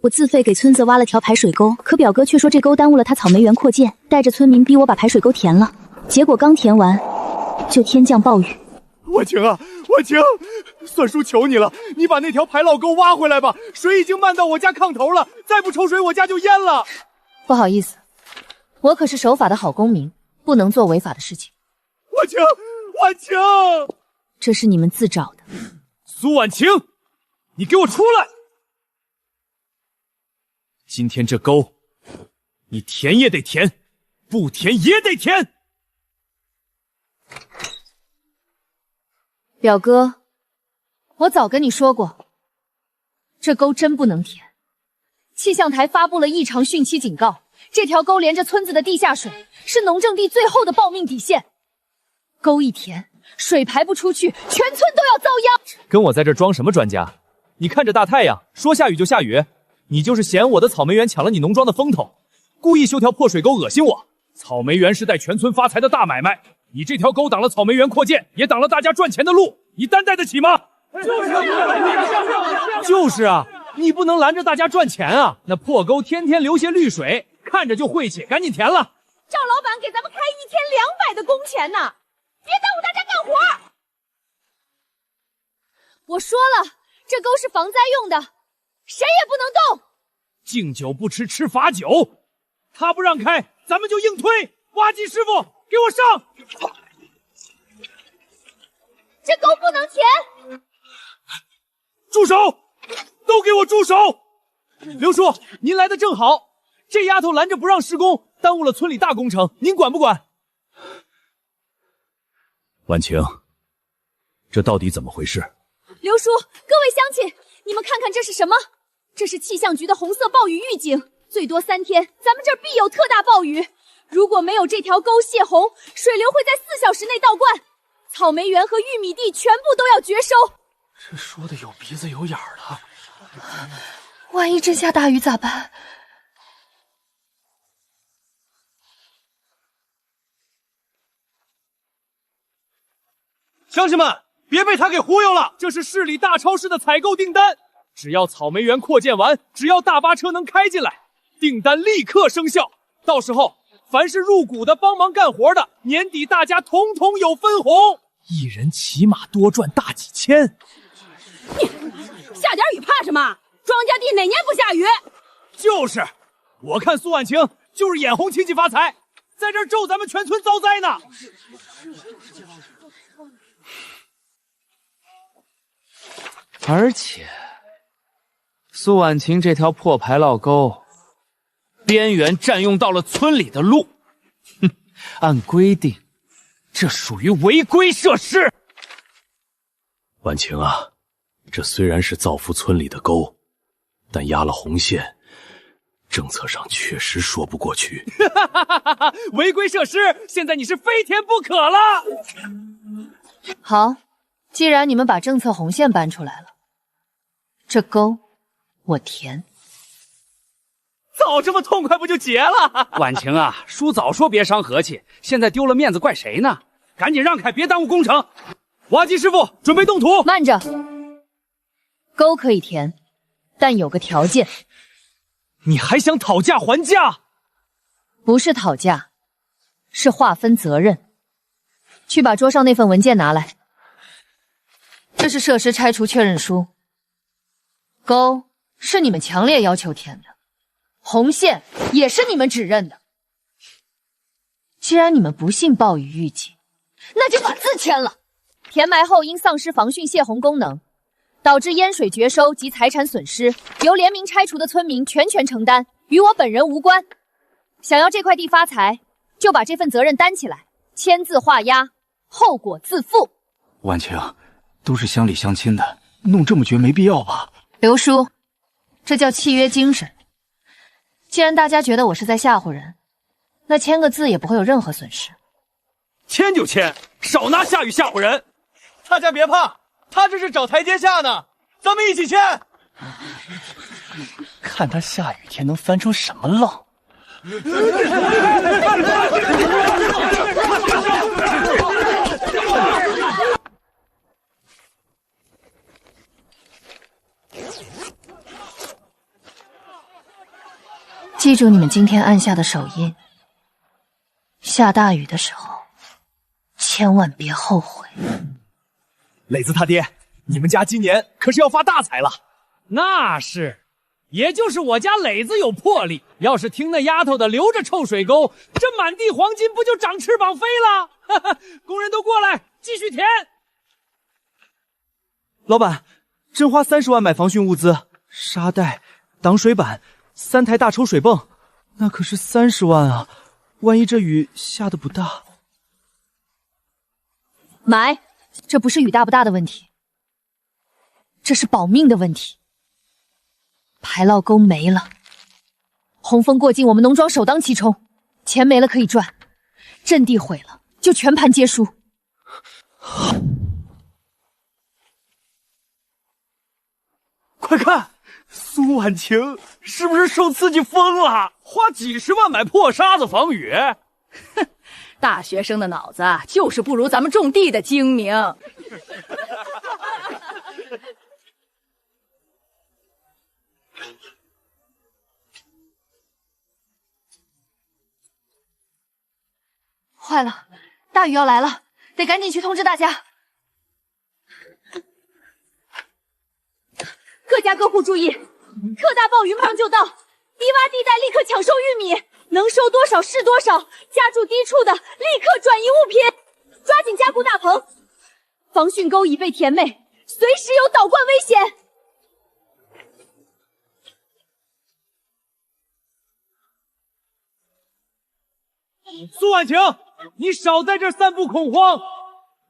我自费给村子挖了条排水沟，可表哥却说这沟耽误了他草莓园扩建，带着村民逼我把排水沟填了。结果刚填完，就天降暴雨。婉晴啊，婉晴，算叔求你了，你把那条排涝沟挖回来吧，水已经漫到我家炕头了，再不抽水我家就淹了。不好意思，我可是守法的好公民，不能做违法的事情。婉晴，婉晴，这是你们自找的。苏婉晴，你给我出来！今天这沟，你填也得填，不填也得填。表哥，我早跟你说过，这沟真不能填。气象台发布了异常汛期警告，这条沟连着村子的地下水，是农政地最后的保命底线。沟一填，水排不出去，全村都要遭殃。跟我在这装什么专家？你看着大太阳，说下雨就下雨。你就是嫌我的草莓园抢了你农庄的风头，故意修条破水沟恶心我。草莓园是带全村发财的大买卖，你这条沟挡了草莓园扩建，也挡了大家赚钱的路，你担待得起吗？就是啊，你不能拦着大家赚钱啊！那破沟天天流些绿水，看着就晦气，赶紧填了。赵老板给咱们开1天200的工钱呢，别耽误大家干活。我说了，这沟是防灾用的，谁也不能动。敬酒不吃吃罚酒，他不让开，咱们就硬推。挖机师傅，给我上！这沟不能填！住手！都给我住手！刘叔，您来的正好，这丫头拦着不让施工，耽误了村里大工程，您管不管？婉晴，这到底怎么回事？刘叔，各位乡亲，你们看看这是什么？这是气象局的红色暴雨预警，最多3天，咱们这儿必有特大暴雨。如果没有这条沟泄洪，水流会在4小时内倒灌，草莓园和玉米地全部都要绝收。这说的有鼻子有眼儿的。万一真下大雨咋办？乡亲们，别被他给忽悠了，这是市里大超市的采购订单。只要草莓园扩建完，只要大巴车能开进来，订单立刻生效。到时候，凡是入股的、帮忙干活的，年底大家统统有分红，一人起码多赚大几千。下点雨怕什么？庄稼地哪年不下雨？就是，我看苏婉晴就是眼红亲戚发财，在这儿咒咱们全村遭灾呢。而且，苏婉晴这条破排涝沟，边缘占用到了村里的路，哼，按规定，这属于违规设施。婉晴啊，这虽然是造福村里的沟，但压了红线，政策上确实说不过去。违规设施，现在你是非填不可了。好，既然你们把政策红线搬出来了，这沟我填。早这么痛快不就结了？婉晴啊，叔早说别伤和气，现在丢了面子怪谁呢？赶紧让开，别耽误工程。挖机师傅准备动土。慢着，沟可以填，但有个条件。你还想讨价还价？不是讨价，是划分责任。去把桌上那份文件拿来，这是设施拆除确认书。沟是你们强烈要求填的，红线也是你们指认的。既然你们不信暴雨预警，那就把字签了。填埋后因丧失防汛泄洪功能，导致淹水绝收及财产损失，由联名拆除的村民全权承担，与我本人无关。想要这块地发财，就把这份责任担起来，签字画押，后果自负。婉晴，都是乡里乡亲的，弄这么绝没必要吧？刘叔，这叫契约精神。既然大家觉得我是在吓唬人，那签个字也不会有任何损失。签就签，少拿下雨吓唬人。大家别怕，他这是找台阶下呢，咱们一起签。看他下雨天能翻出什么浪。记住你们今天按下的手印，下大雨的时候，千万别后悔。磊子他爹，你们家今年可是要发大财了。那是，也就是我家磊子有魄力，要是听那丫头的，留着臭水沟，这满地黄金不就长翅膀飞了？哈哈，工人都过来，继续填。老板，真花30万买防汛物资，沙袋、挡水板、3台大抽水泵，那可是30万啊！万一这雨下的不大，买，这不是雨大不大的问题，这是保命的问题。排涝沟没了，洪峰过境，我们农庄首当其冲，钱没了可以赚，阵地毁了就全盘皆输。快看，苏婉晴是不是受刺激疯了？花几十万买破沙子防雨，哼，大学生的脑子就是不如咱们种地的精明。坏了，大雨要来了，得赶紧去通知大家。各家各户注意，特大暴雨马上就到，低洼地带立刻抢收玉米，能收多少是多少，家住低处的立刻转移物品，抓紧加固大棚。防汛沟已被填没，随时有倒灌危险。苏婉晴，你少在这散布恐慌！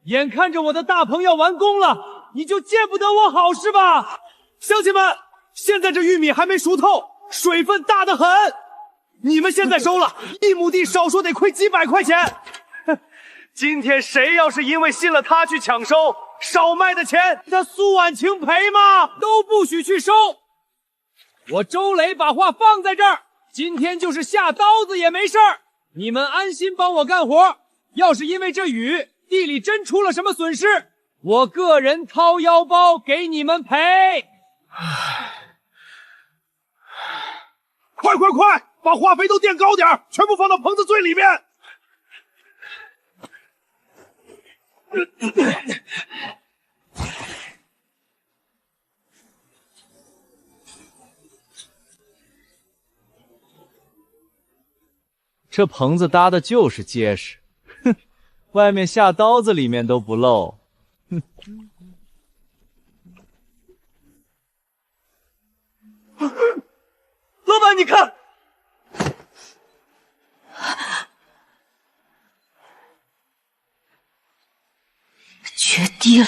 眼看着我的大棚要完工了，你就见不得我好是吧？乡亲们，现在这玉米还没熟透，水分大得很。你们现在收了，1亩地少说得亏几百块钱。今天谁要是因为信了他去抢收，少卖的钱，那苏婉晴赔吗？都不许去收！我周磊把话放在这儿，今天就是下刀子也没事儿。你们安心帮我干活，要是因为这雨地里真出了什么损失，我个人掏腰包给你们赔。快，把化肥都垫高点，全部放到棚子最里面。这棚子搭的就是结实，哼，外面下刀子，里面都不漏。哼，老板，你看，决堤了。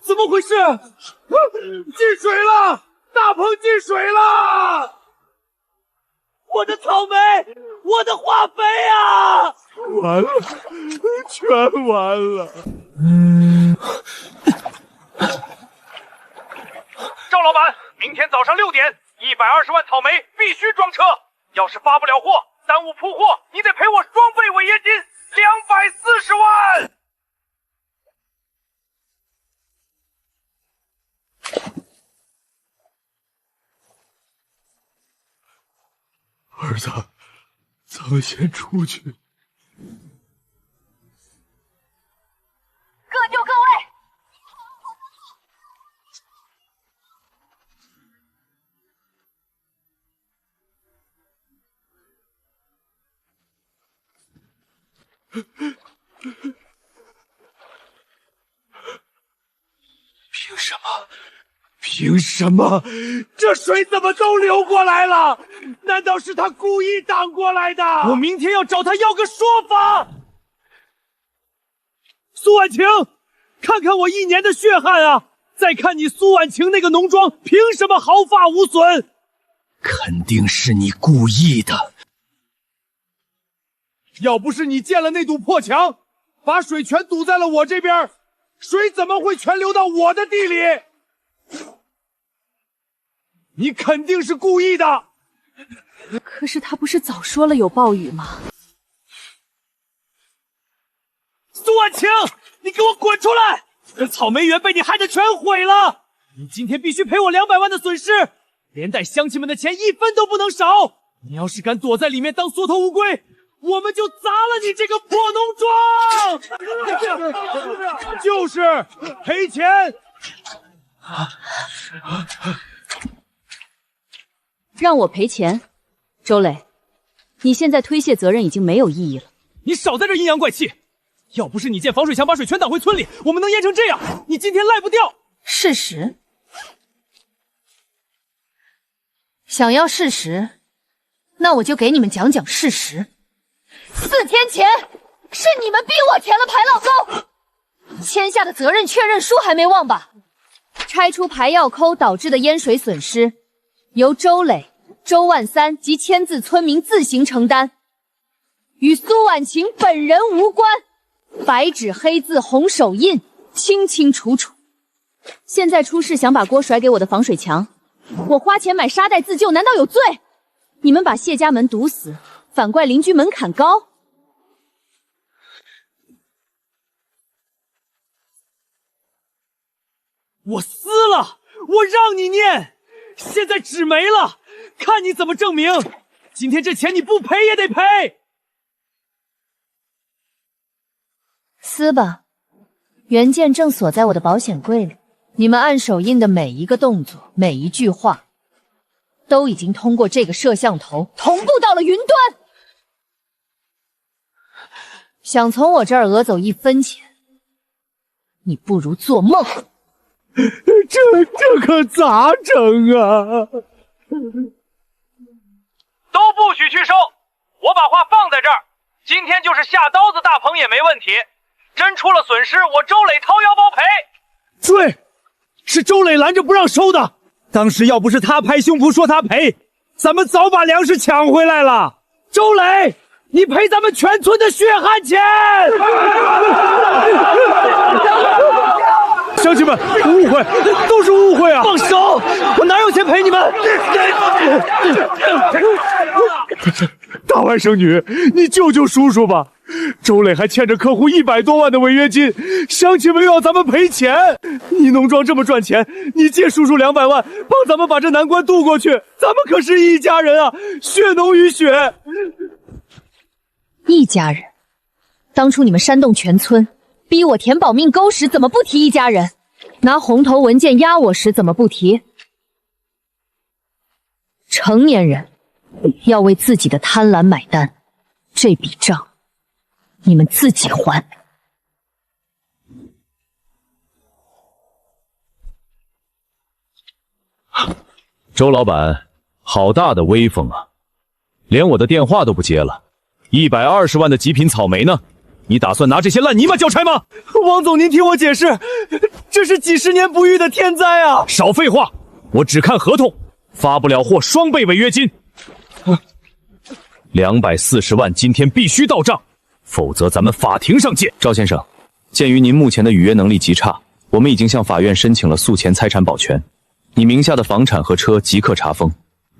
怎么回事？进水了！大棚进水了！我的草莓，我的化肥啊！完了，全完了。赵老板，明天早上6点，120万草莓必须装车。要是发不了货，耽误铺货，你得赔我双倍违约金240万。儿子，咱们先出去。各就各位。凭什么？凭什么？这水怎么都流过来了？难道是他故意挡过来的？我明天要找他要个说法。苏婉晴，看看我1年的血汗啊！再看你苏婉晴那个农庄，凭什么毫发无损？肯定是你故意的。要不是你建了那堵破墙，把水全堵在了我这边，水怎么会全流到我的地里？你肯定是故意的。可是他不是早说了有暴雨吗？苏婉晴，你给我滚出来！这草莓园被你害得全毁了，你今天必须赔我200万的损失，连带乡亲们的钱1分都不能少。你要是敢躲在里面当缩头乌龟，我们就砸了你这个破农庄！就是赔钱。让我赔钱？周磊，你现在推卸责任已经没有意义了。你少在这阴阳怪气！要不是你建防水墙把水全挡回村里，我们能淹成这样，你今天赖不掉。事实，想要事实，那我就给你们讲讲事实。4天前是你们逼我填了排涝沟，签下的责任确认书还没忘吧？拆除排药沟导致的淹水损失，由周磊、周万三及签字村民自行承担，与苏婉晴本人无关。白纸黑字红手印，清清楚楚。现在出事想把锅甩给我的防水墙，我花钱买沙袋自救难道有罪？你们把谢家门堵死，反怪邻居门槛高。我撕了，我让你念，现在纸没了，看你怎么证明。今天这钱你不赔也得赔。撕吧，原件正锁在我的保险柜里。你们按手印的每一个动作，每一句话，都已经通过这个摄像头同步到了云端。想从我这儿讹走1分钱，你不如做梦。这可咋整啊？都不许去收！我把话放在这儿，今天就是下刀子大棚也没问题。真出了损失，我周磊掏腰包赔。对，是周磊拦着不让收的。当时要不是他拍胸脯说他赔，咱们早把粮食抢回来了。周磊，你赔咱们全村的血汗钱！乡亲们，误会，都是误会啊！放手！我哪有钱赔你们？大外甥女，你救救叔叔吧！周磊还欠着客户100多万的违约金，乡亲们又要咱们赔钱。你农庄这么赚钱，你借叔叔200万，帮咱们把这难关渡过去。咱们可是一家人啊，血浓于血。一家人？当初你们煽动全村，逼我填保命沟时，怎么不提一家人？拿红头文件压我时，怎么不提？成年人要为自己的贪婪买单，这笔账你们自己还。周老板，好大的威风啊！连我的电话都不接了。120万的极品草莓呢？你打算拿这些烂泥巴交差吗？王总，您听我解释，这是几10年不遇的天灾啊！少废话，我只看合同，发不了货双倍违约金。240万今天必须到账，否则咱们法庭上见。赵先生，鉴于您目前的履约能力极差，我们已经向法院申请了诉前财产保全，你名下的房产和车即刻查封。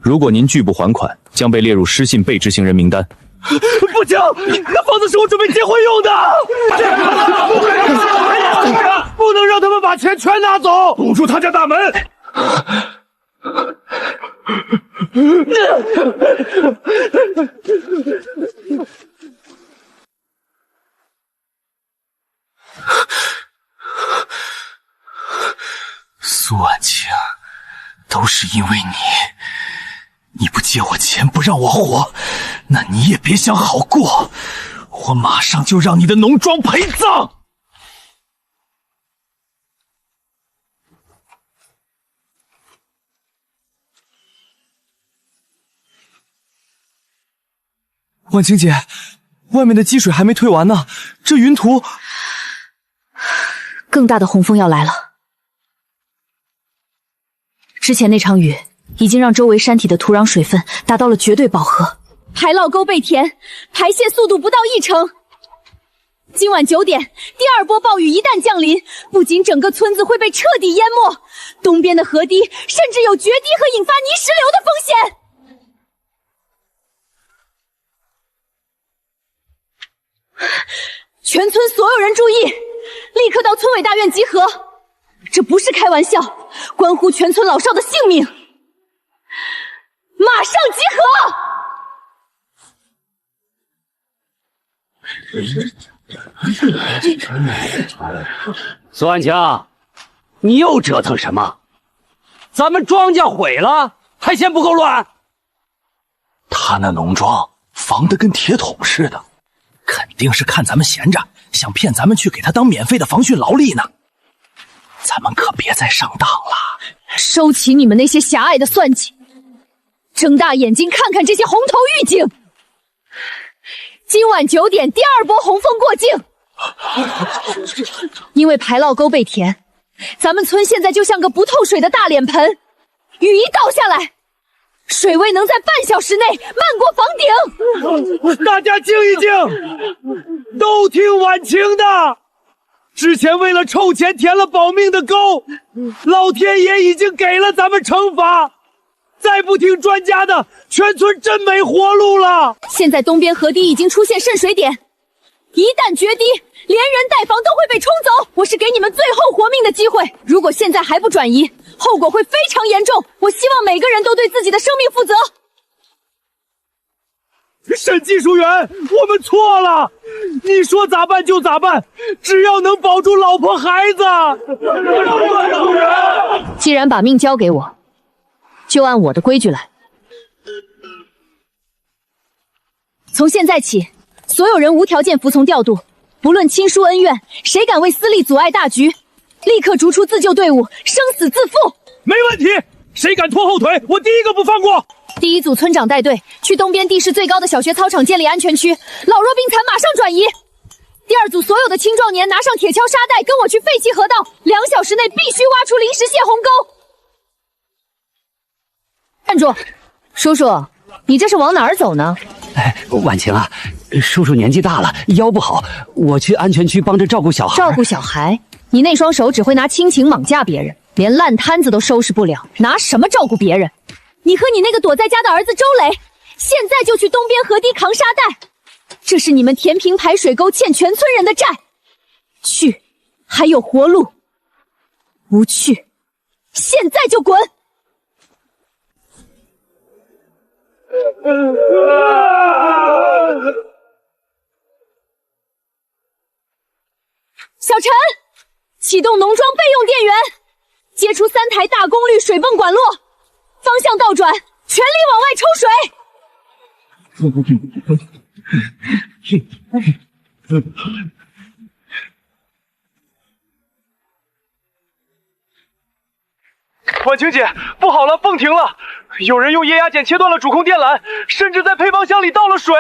如果您拒不还款，将被列入失信被执行人名单。不行，那房子是我准备结婚用的，不能让他们把钱全拿走，堵住他家大门。苏婉晴，都是因为你不借我钱，不让我活，那你也别想好过。我马上就让你的农庄陪葬。婉晴姐，外面的积水还没退完呢，这云图……更大的洪峰要来了。之前那场雨已经让周围山体的土壤水分达到了绝对饱和，排涝沟被填，排泄速度不到1成。今晚9点，第2波暴雨一旦降临，不仅整个村子会被彻底淹没，东边的河堤甚至有决堤和引发泥石流的风险。全村所有人注意，立刻到村委大院集合！这不是开玩笑，关乎全村老少的性命！马上集合！苏万清，你又折腾什么？咱们庄稼毁了，还嫌不够乱？他那农庄防得跟铁桶似的，肯定是看咱们闲着，想骗咱们去给他当免费的防汛劳力呢。咱们可别再上当了！收起你们那些狭隘的算计，睁大眼睛看看这些红头预警！今晚9点，第2波洪峰过境。因为排涝沟被填，咱们村现在就像个不透水的大脸盆，雨一倒下来，水位能在半小时内漫过房顶。大家静一静，都听婉晴的。之前为了臭钱填了保命的沟，老天爷已经给了咱们惩罚。再不听专家的，全村真没活路了。现在东边河堤已经出现渗水点，一旦决堤，连人带房都会被冲走。我是给你们最后活命的机会，如果现在还不转移，后果会非常严重。我希望每个人都对自己的生命负责。沈技术员，我们错了，你说咋办就咋办，只要能保住老婆孩子。既然把命交给我，就按我的规矩来。从现在起，所有人无条件服从调度，不论亲疏恩怨，谁敢为私利阻碍大局，立刻逐出自救队伍，生死自负。没问题，谁敢拖后腿，我第一个不放过。第1组村长带队去东边地势最高的小学操场建立安全区，老弱病残马上转移。第2组所有的青壮年拿上铁锹沙袋，跟我去废弃河道，2小时内必须挖出临时泄洪沟。站住！叔叔，你这是往哪儿走呢？婉晴啊，叔叔年纪大了，腰不好，我去安全区帮着照顾小孩。照顾小孩？你那双手只会拿亲情绑架别人，连烂摊子都收拾不了，拿什么照顾别人？你和你那个躲在家的儿子周磊，现在就去东边河堤扛沙袋，这是你们填平排水沟欠全村人的债。去，还有活路；不去，现在就滚！小陈，启动农庄备用电源，接出3台大功率水泵管路，方向倒转，全力往外抽水。婉晴姐，不好了，泵停了，有人用液压剪切断了主控电缆，甚至在配方箱里倒了水，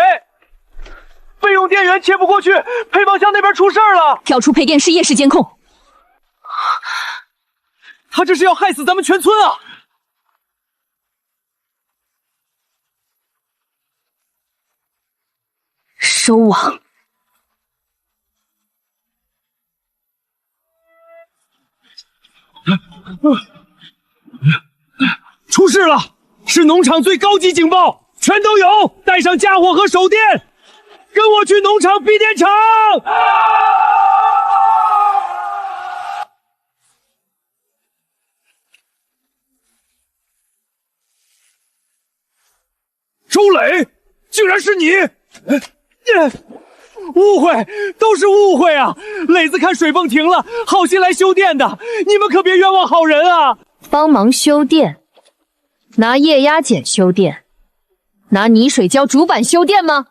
备用电源切不过去，配方箱那边出事儿了。调出配电室夜视监控。他这是要害死咱们全村啊！收网。出事了！是农场最高级警报，全都有，带上家伙和手电，跟我去农场逼电厂！周磊，竟然是你！误会，都是误会啊！磊子看水泵停了，好心来修电的，你们可别冤枉好人啊！帮忙修电，拿液压剪修电，拿泥水浇主板修电吗？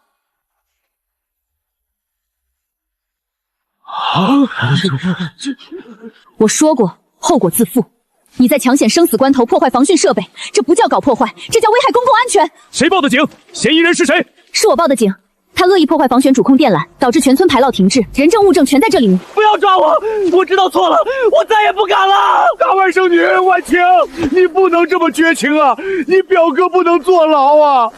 我说过，后果自负。你在抢险生死关头破坏防汛设备，这不叫搞破坏，这叫危害公共安全。谁报的警？嫌疑人是谁？是我报的警。他恶意破坏防旋主控电缆，导致全村排涝停滞，人证物证全在这里。不要抓我，我知道错了，我再也不敢了。大外甥女婉晴，你不能这么绝情啊！你表哥不能坐牢啊！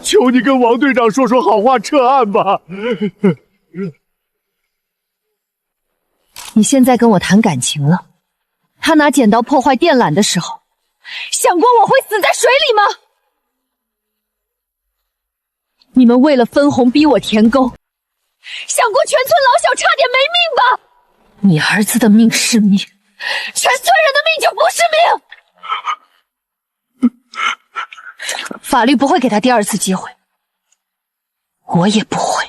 求你跟王队长说说好话，撤案吧。你现在跟我谈感情了？他拿剪刀破坏电缆的时候，想过我会死在水里吗？你们为了分红逼我填沟，想过全村老小差点没命吧？你儿子的命是命，全村人的命就不是命。法律不会给他第二次机会，我也不会。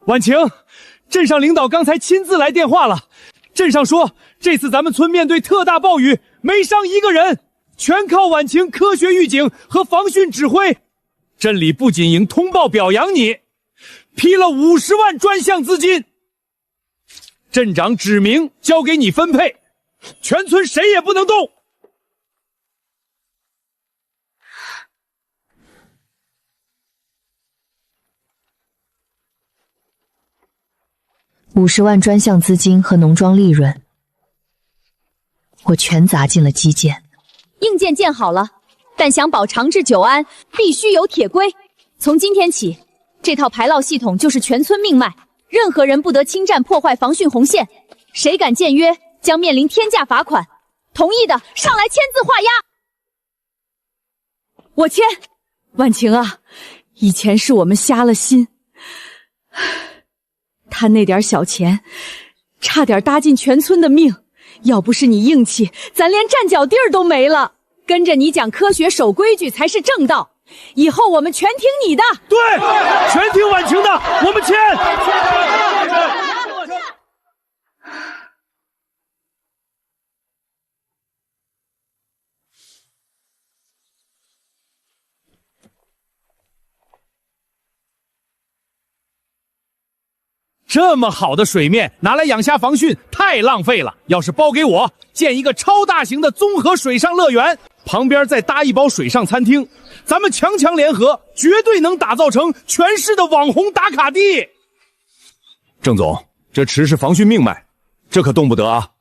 婉晴，镇上领导刚才亲自来电话了，镇上说这次咱们村面对特大暴雨，没伤一个人，全靠婉晴科学预警和防汛指挥。镇里不仅应通报表扬你，批了50万专项资金，镇长指明交给你分配，全村谁也不能动。50万专项资金和农庄利润，我全砸进了基建。硬件建好了，但想保长治久安，必须有铁规。从今天起，这套排涝系统就是全村命脉，任何人不得侵占破坏防汛红线，谁敢僭约，将面临天价罚款。同意的上来签字画押。我签。婉晴啊，以前是我们瞎了心。他那点小钱，差点搭进全村的命。要不是你硬气，咱连站脚地儿都没了。跟着你讲科学守规矩才是正道，以后我们全听你的。对，全听婉晴的，我们签。这么好的水面拿来养虾防汛太浪费了，要是包给我，建一个超大型的综合水上乐园，旁边再搭一包水上餐厅，咱们强强联合，绝对能打造成全市的网红打卡地。郑总，这池是防汛命脉，这可动不得啊。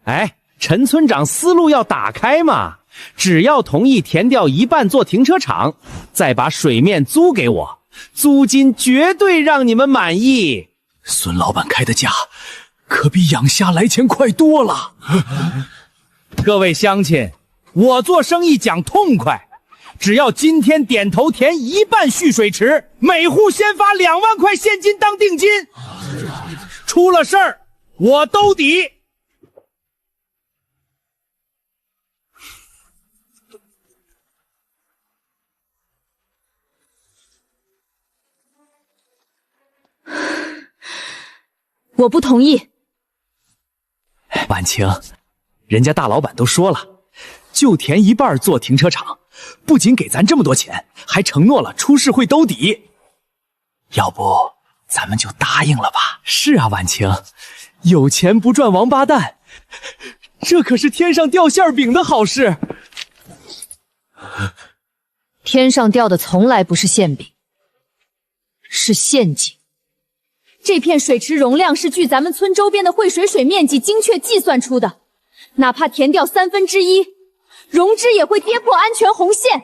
哎，陈村长思路要打开嘛，只要同意填掉一半做停车场，再把水面租给我，租金绝对让你们满意。孙老板开的价可比养虾来钱快多了。各位乡亲，我做生意讲痛快，只要今天点头填一半蓄水池，每户先发2万块现金当定金，出了事儿我兜底。我不同意。婉晴，人家大老板都说了，就填一半做停车场，不仅给咱这么多钱，还承诺了出事会兜底。要不咱们就答应了吧？是啊，婉晴，有钱不赚王八蛋，这可是天上掉馅饼的好事。天上掉的从来不是馅饼，是陷阱。这片水池容量是据咱们村周边的汇水水面积精确计算出的，哪怕填掉1/3，容支也会跌破安全红线。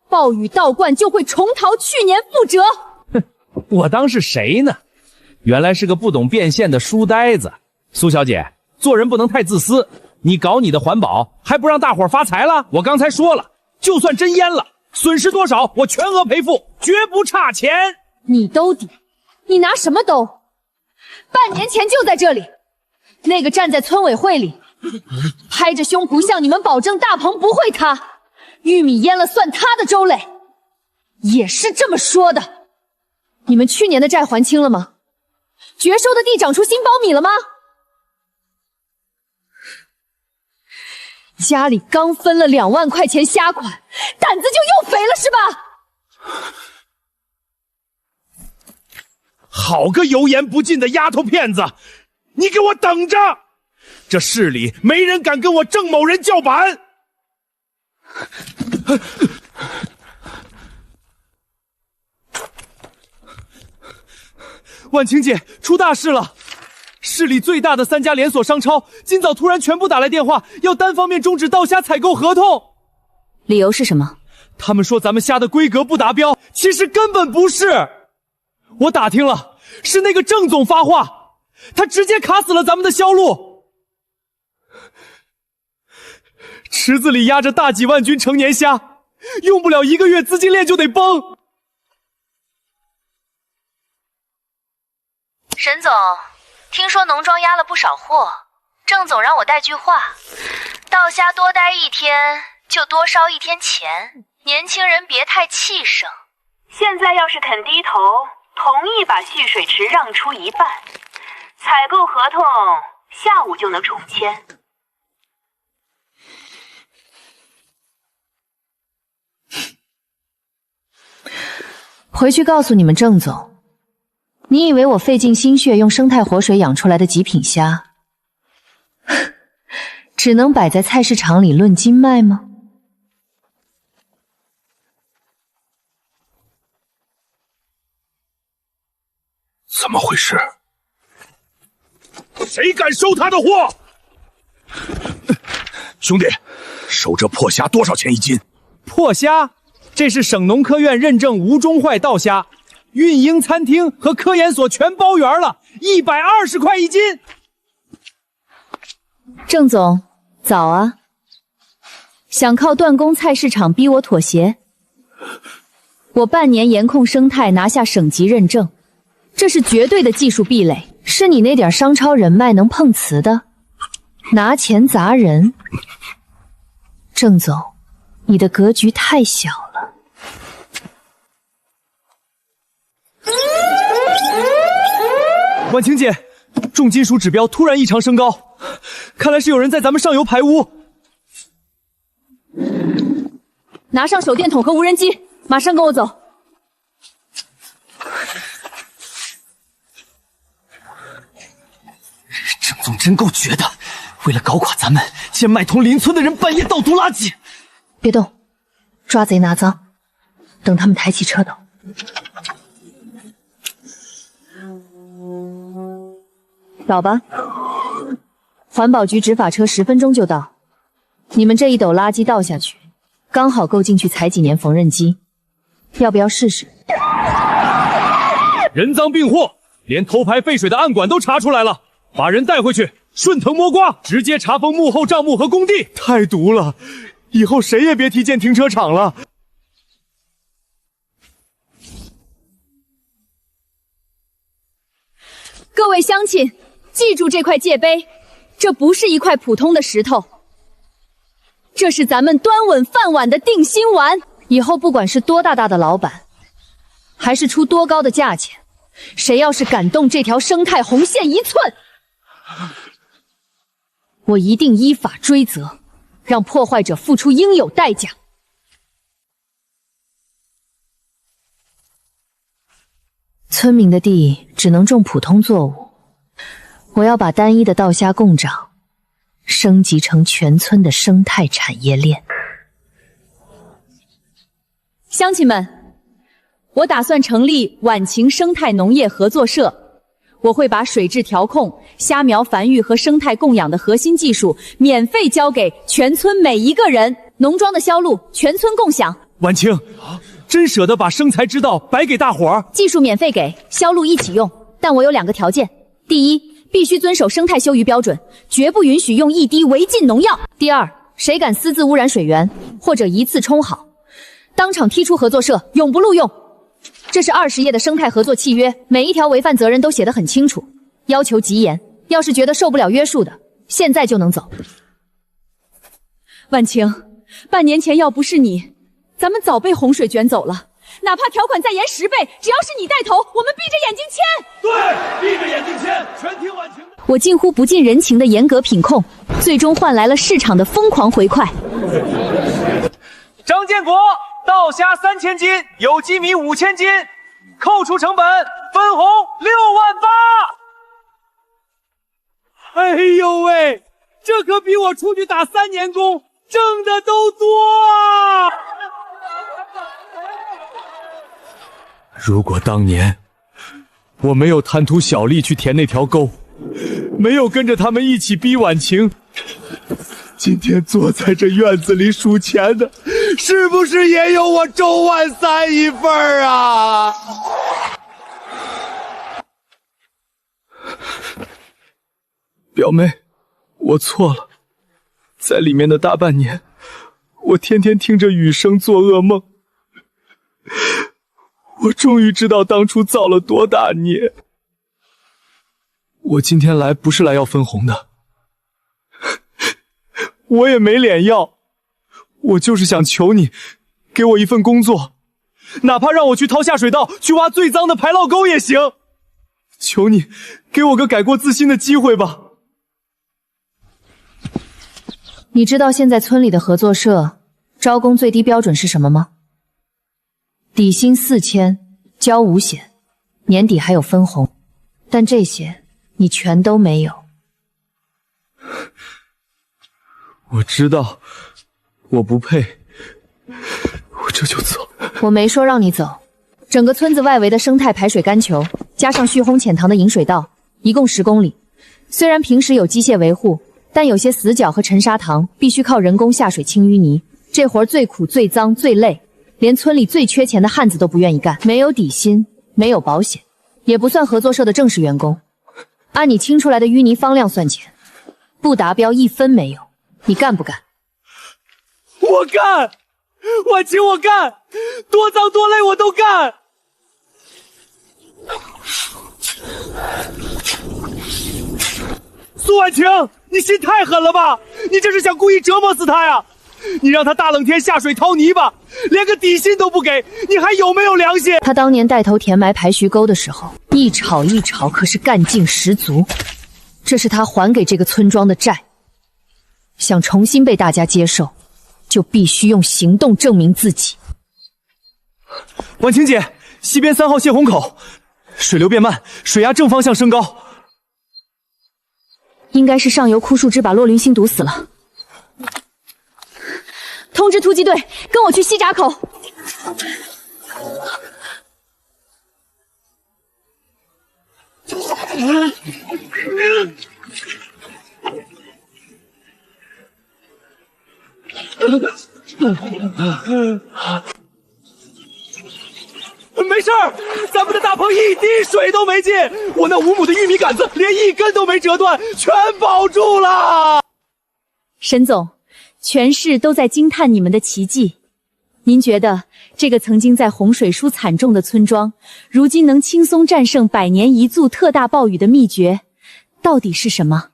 暴雨倒灌就会重蹈去年覆辙。我当是谁呢？原来是个不懂变现的书呆子。苏小姐，做人不能太自私，你搞你的环保，还不让大伙儿发财了？我刚才说了，就算真淹了，损失多少我全额赔付，绝不差钱。你兜底？你拿什么兜？半年前就在这里，那个站在村委会里，拍着胸脯向你们保证大棚不会塌，玉米淹了算他的周磊，也是这么说的。你们去年的债还清了吗？绝收的地长出新苞米了吗？家里刚分了2万块钱虾款，胆子就又肥了是吧？好个油盐不进的丫头片子，你给我等着！这市里没人敢跟我郑某人叫板。婉晴姐，出大事了！市里最大的3家连锁商超今早突然全部打来电话，要单方面终止稻虾采购合同。理由是什么？他们说咱们虾的规格不达标，其实根本不是。我打听了，是那个郑总发话，他直接卡死了咱们的销路。池子里压着大几万斤成年虾，用不了1个月资金链就得崩。沈总，听说农庄压了不少货，郑总让我带句话：稻虾多待1天就多烧1天钱，年轻人别太气盛。现在要是肯低头，同意把蓄水池让出一半，采购合同下午就能重签。回去告诉你们郑总，你以为我费尽心血用生态活水养出来的极品虾，只能摆在菜市场里论斤卖吗？怎么回事？谁敢收他的货？兄弟，收这破虾多少钱1斤？破虾？这是省农科院认证无中坏稻虾，运营餐厅和科研所全包圆了，120块1斤。郑总，早啊！想靠断供菜市场逼我妥协？我半年严控生态拿下省级认证，这是绝对的技术壁垒，是你那点商超人脉能碰瓷的？拿钱砸人？郑总，你的格局太小了。婉晴姐，重金属指标突然异常升高，看来是有人在咱们上游排污。拿上手电筒和无人机，马上跟我走。郑总真够绝的，为了搞垮咱们，竟卖通邻村的人半夜倒毒垃圾。别动，抓贼拿赃，等他们抬起车斗。倒吧，环保局执法车10分钟就到。你们这一斗垃圾倒下去，刚好够进去踩几年缝纫机，要不要试试？人赃并获，连偷排废水的暗管都查出来了，把人带回去，顺藤摸瓜，直接查封幕后账目和工地。太毒了，以后谁也别提建停车场了。各位乡亲，记住这块界碑，这不是一块普通的石头，这是咱们端稳饭碗的定心丸。以后不管是多大的老板，还是出多高的价钱，谁要是敢动这条生态红线1寸，我一定依法追责，让破坏者付出应有代价。村民的地只能种普通作物，我要把单一的稻虾供长升级成全村的生态产业链。乡亲们，我打算成立晚晴生态农业合作社，我会把水质调控、虾苗繁育和生态供养的核心技术免费交给全村每一个人，农庄的销路全村共享。婉晴，真舍得把生财之道白给大伙儿？技术免费给，销路一起用，但我有2个条件：第一，必须遵守生态休渔标准，绝不允许用一滴违禁农药；第二，谁敢私自污染水源或者一次冲好，当场踢出合作社，永不录用。这是20页的生态合作契约，每一条违反责任都写得很清楚，要求极严。要是觉得受不了约束的，现在就能走。婉晴，半年前要不是你，咱们早被洪水卷走了。哪怕条款再严10倍，只要是你带头，我们闭着眼睛签。对，闭着眼睛签，全听婉晴的。我近乎不近人情的严格品控，最终换来了市场的疯狂回馈。张建国，稻虾3000斤，有机米5000斤，扣除成本，分红6万8。哎呦喂，这可比我出去打3年工挣的都多啊！如果当年我没有贪图小利去填那条沟，没有跟着他们一起逼婉晴，今天坐在这院子里数钱的是不是也有我周万三一份啊？表妹，我错了，在里面的大半年，我天天听着雨声做噩梦。我终于知道当初造了多大孽。我今天来不是来要分红的，我也没脸要，我就是想求你给我一份工作，哪怕让我去掏下水道去挖最脏的排涝沟也行，求你给我个改过自新的机会吧。你知道现在村里的合作社招工最低标准是什么吗？底薪4000，交5险，年底还有分红，但这些你全都没有。我知道，我不配，我这就走。我没说让你走，整个村子外围的生态排水干球，加上蓄洪潜塘的引水道，一共10公里。虽然平时有机械维护，但有些死角和沉沙塘必须靠人工下水清淤泥，这活最苦、最脏、最累，连村里最缺钱的汉子都不愿意干。没有底薪，没有保险，也不算合作社的正式员工。按你清出来的淤泥方量算钱，不达标1分没有。你干不干？我干，婉晴我干，多脏多累我都干。苏婉晴，你心太狠了吧？你这是想故意折磨死他呀？你让他大冷天下水掏泥巴，连个底薪都不给，你还有没有良心？他当年带头填埋排徐沟的时候，一吵一吵可是干劲十足，这是他还给这个村庄的债。想重新被大家接受，就必须用行动证明自己。婉晴姐，西边3号泄洪口，水流变慢，水压正方向升高。应该是上游枯树枝把骆云星堵死了。通知突击队，跟我去西闸口。没事儿，咱们的大棚一滴水都没进，我那5亩的玉米杆子连1根都没折断，全保住了。沈总，全市都在惊叹你们的奇迹。您觉得这个曾经在洪水疏惨重的村庄，如今能轻松战胜100年一遭特大暴雨的秘诀，到底是什么？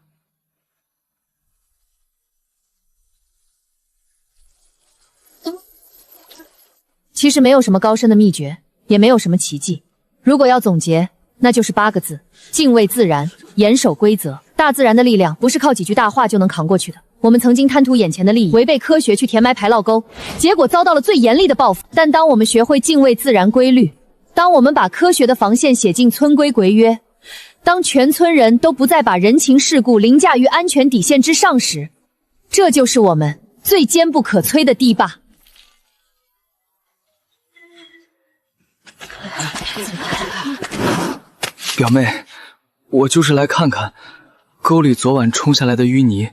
其实没有什么高深的秘诀，也没有什么奇迹。如果要总结，那就是8个字：敬畏自然，严守规则。大自然的力量不是靠几句大话就能扛过去的。我们曾经贪图眼前的利益，违背科学去填埋排涝沟，结果遭到了最严厉的报复。但当我们学会敬畏自然规律，当我们把科学的防线写进村规规约，当全村人都不再把人情世故凌驾于安全底线之上时，这就是我们最坚不可摧的堤坝。表妹，我就是来看看沟里昨晚冲下来的淤泥，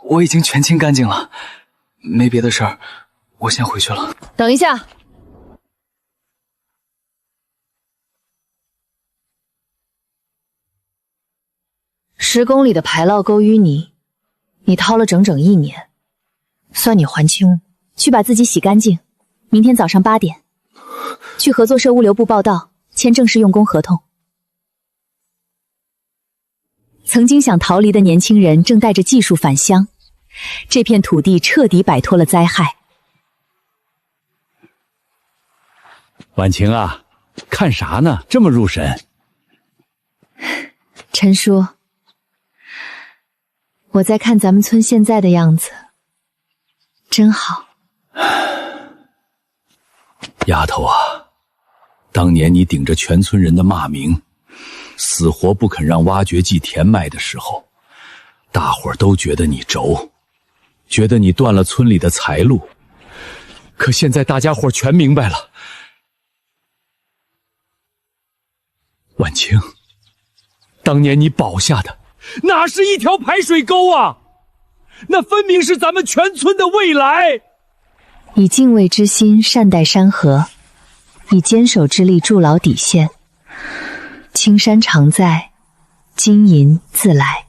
我已经全清干净了，没别的事儿，我先回去了。等一下，10公里的排涝沟淤泥，你掏了整整1年，算你还清。去把自己洗干净，明天早上8点，去合作社物流部报到，签正式用工合同。曾经想逃离的年轻人正带着技术返乡，这片土地彻底摆脱了灾害。婉晴啊，看啥呢？这么入神。陈叔，我在看咱们村现在的样子，真好。丫头啊，当年你顶着全村人的骂名，死活不肯让挖掘机填埋的时候，大伙儿都觉得你轴，觉得你断了村里的财路。可现在大家伙全明白了，婉晴，当年你保下的哪是一条排水沟啊，那分明是咱们全村的未来。以敬畏之心善待山河，以坚守之力筑牢底线。青山常在，金银自来。